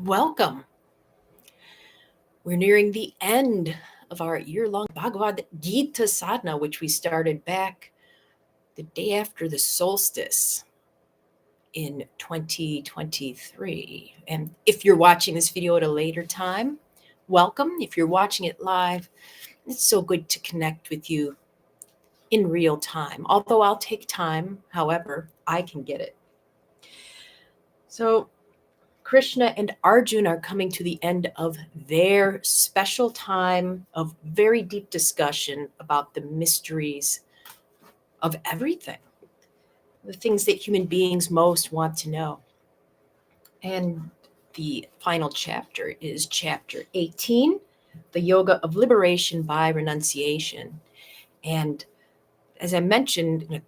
Welcome. We're nearing the end of our year-long Bhagavad Gita Sadhana, which we started back the day after the solstice in 2023. And if you're watching this video at a later time, welcome. If you're watching it live, it's so good to connect with you in real time. Although I'll take time, however, I can get it. So Krishna and Arjuna are coming to the end of their special time of very deep discussion about the mysteries of everything, the things that human beings most want to know. And the final chapter is chapter 18, the yoga of liberation by renunciation. And as I mentioned in a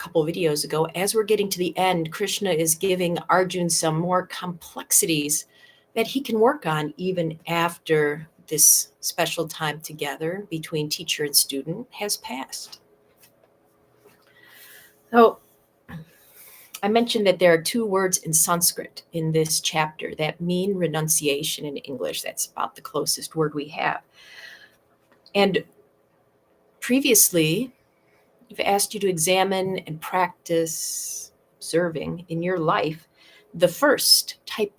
couple videos ago, as we're getting to the end, Krishna is giving Arjuna some more complexities that he can work on even after this special time together between teacher and student has passed. So I mentioned that there are two words in Sanskrit in this chapter that mean renunciation in English. That's about the closest word we have. And previously, I've asked you to examine and practice observing in your life the first type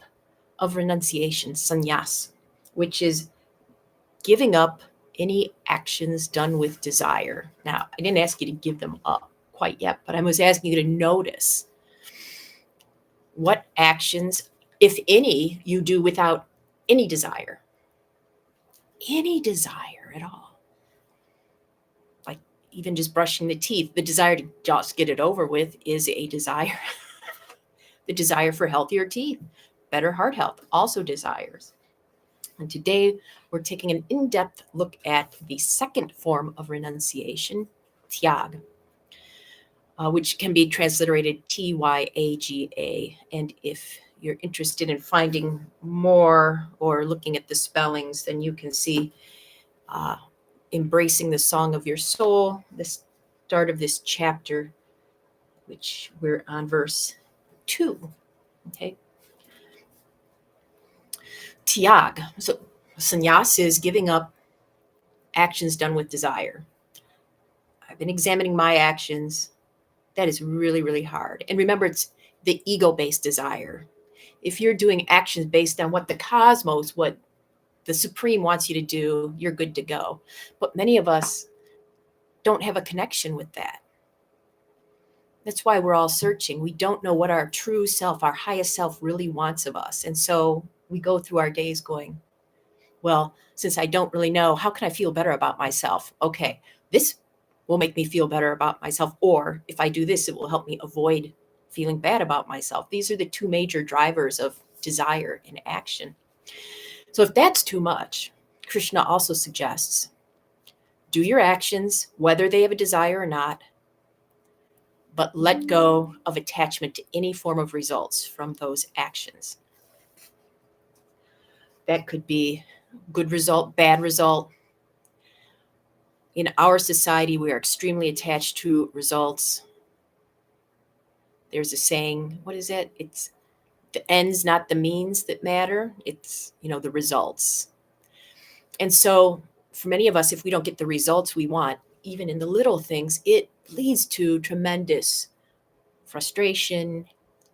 of renunciation, sannyas, which is giving up any actions done with desire. Now, I didn't ask you to give them up quite yet, but I was asking you to notice what actions, if any, you do without any desire at all. Like even just brushing the teeth, the desire to just get it over with is a desire. The desire for healthier teeth, better heart health, also desires. And today we're taking an in-depth look at the second form of renunciation, tyaga, which can be transliterated T-Y-A-G-A. And if you're interested in finding more or looking at the spellings, then you can see Embracing the Song of Your Soul, the start of this chapter, which we're on verse 2. Okay. Tyaga. So sannyas is giving up actions done with desire. I've been examining my actions. That is really, really hard. And remember, it's the ego-based desire. If you're doing actions based on what the cosmos, what the Supreme wants you to do, you're good to go. But many of us don't have a connection with that. That's why we're all searching. We don't know what our true self, our highest self really wants of us. And so we go through our days going, well, since I don't really know, how can I feel better about myself? Okay, this will make me feel better about myself. Or if I do this, it will help me avoid feeling bad about myself. These are the two major drivers of desire and action. So if that's too much, Krishna also suggests, do your actions, whether they have a desire or not, but let go of attachment to any form of results from those actions. That could be good result, bad result. In our society, we are extremely attached to results. There's a saying, what is it? It's the ends, not the means that matter. It's, the results. And so for many of us, if we don't get the results we want, even in the little things, it leads to tremendous frustration,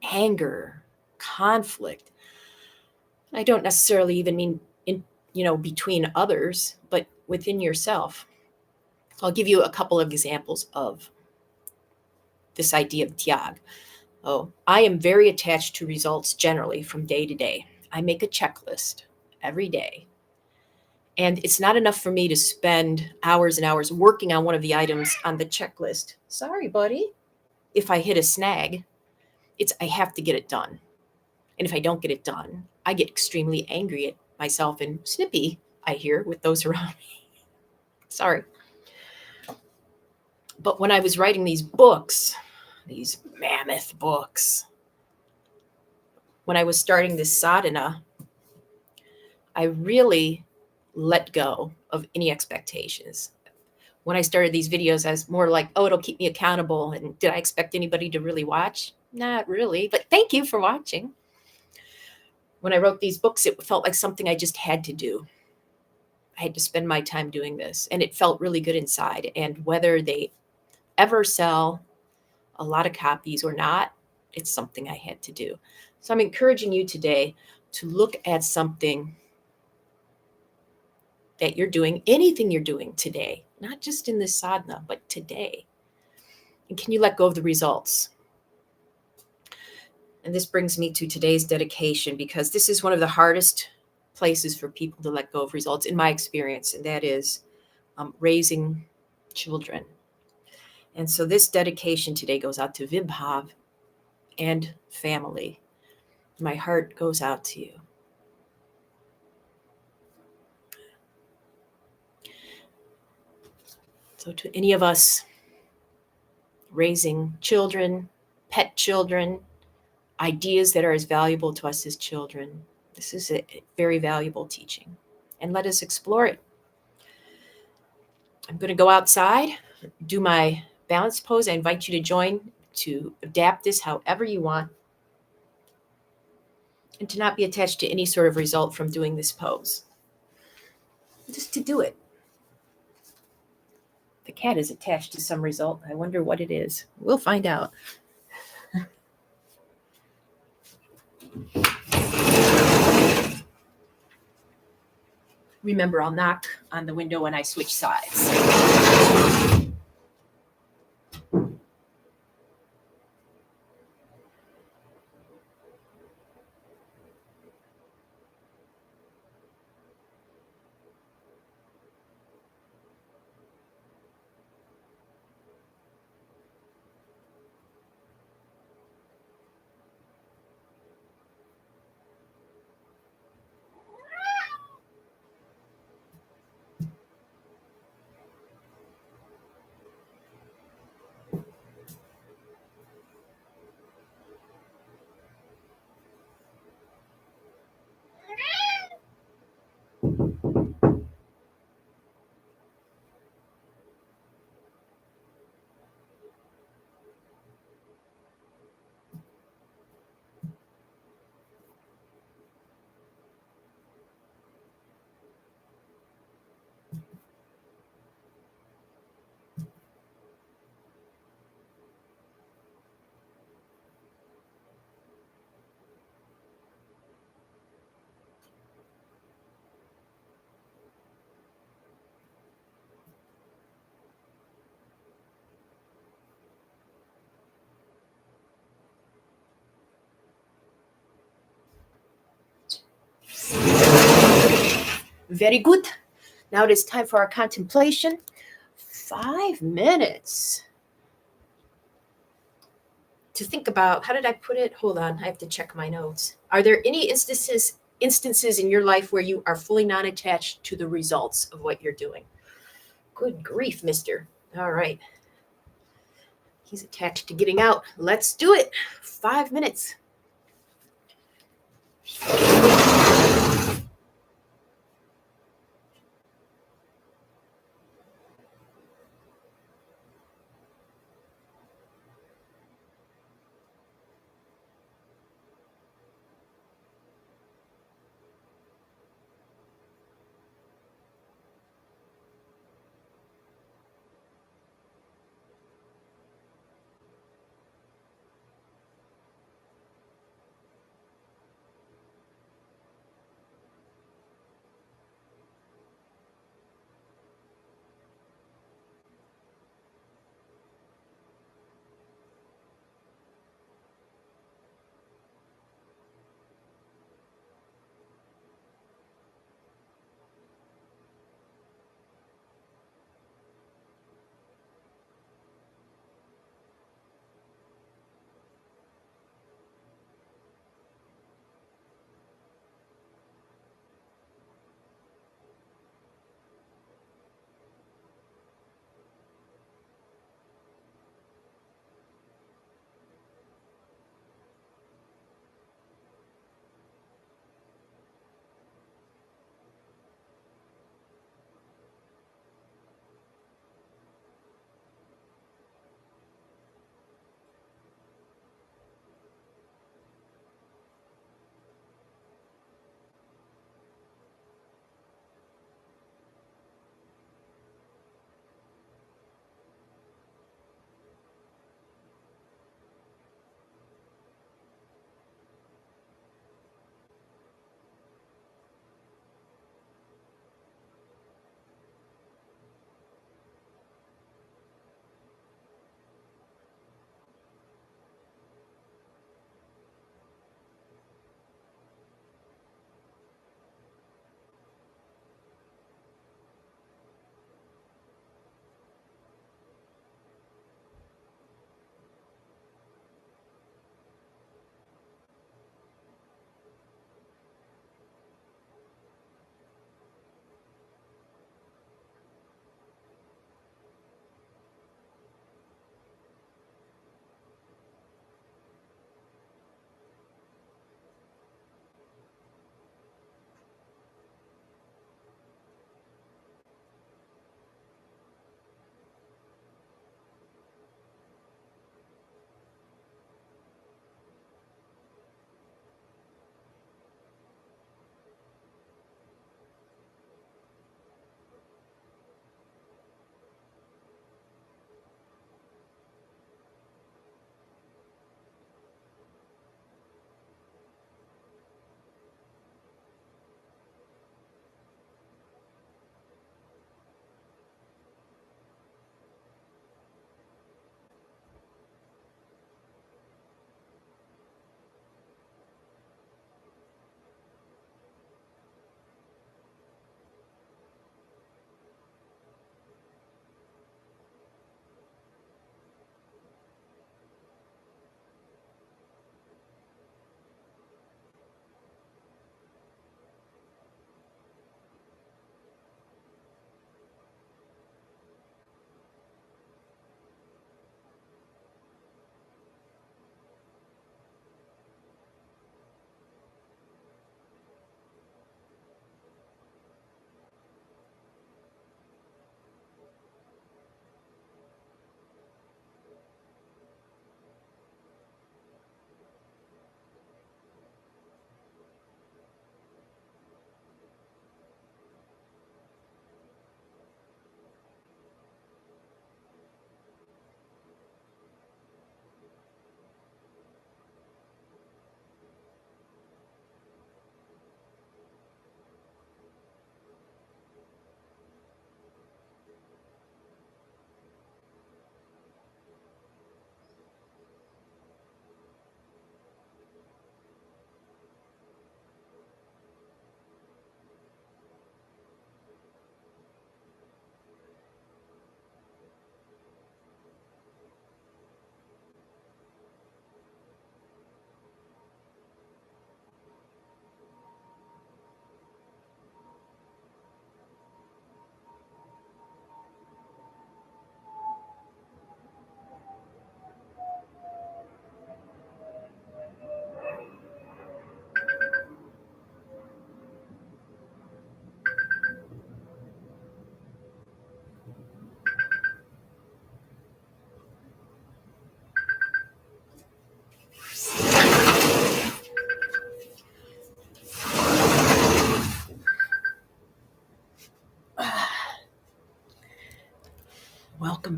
anger, conflict. I don't necessarily even mean between others, but within yourself. I'll give you a couple of examples of this idea of tyaga. Oh, I am very attached to results generally from day to day. I make a checklist every day. And it's not enough for me to spend hours and hours working on one of the items on the checklist. Sorry, buddy. If I hit a snag, I have to get it done. And if I don't get it done, I get extremely angry at myself and snippy, I hear, with those around me. Sorry. But when I was writing these books, these mammoth books, when I was starting this sadhana, I really let go of any expectations. When I started these videos, I was more like, it'll keep me accountable. And did I expect anybody to really watch? Not really, but thank you for watching. When I wrote these books, it felt like something I just had to do. I had to spend my time doing this, and it felt really good inside. And whether they ever sell a lot of copies or not, it's something I had to do. So I'm encouraging you today to look at something that you're doing, anything you're doing today, not just in this sadhana, but today. And can you let go of the results? And this brings me to today's dedication, because this is one of the hardest places for people to let go of results, in my experience, and that is raising children. And so this dedication today goes out to Vibhav and family. My heart goes out to you. So to any of us raising children, pet children, ideas that are as valuable to us as children, this is a very valuable teaching. And let us explore it. I'm going to go outside, do my balance pose. I invite you to join, to adapt this however you want, and to not be attached to any sort of result from doing this pose. Just to do it. The cat is attached to some result. I wonder what it is. We'll find out. Remember, I'll knock on the window when I switch sides. Very good. Now it is time for our contemplation. 5 minutes to think about. How did I put it? Hold on, I have to check my notes. Are there any instances in your life where you are fully non-attached to the results of what you're doing? Good grief, mister. All right. He's attached to getting out. Let's do it. 5 minutes.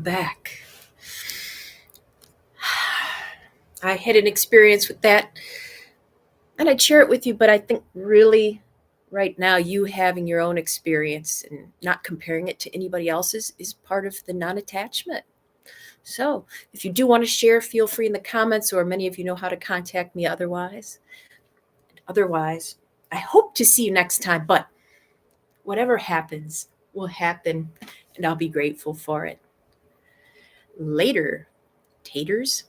welcome back. I had an experience with that, and I'd share it with you, but I think really right now you having your own experience and not comparing it to anybody else's is part of the non-attachment. So if you do want to share, feel free in the comments, or many of you know how to contact me otherwise. Otherwise, I hope to see you next time, but whatever happens will happen, and I'll be grateful for it. Later, taters.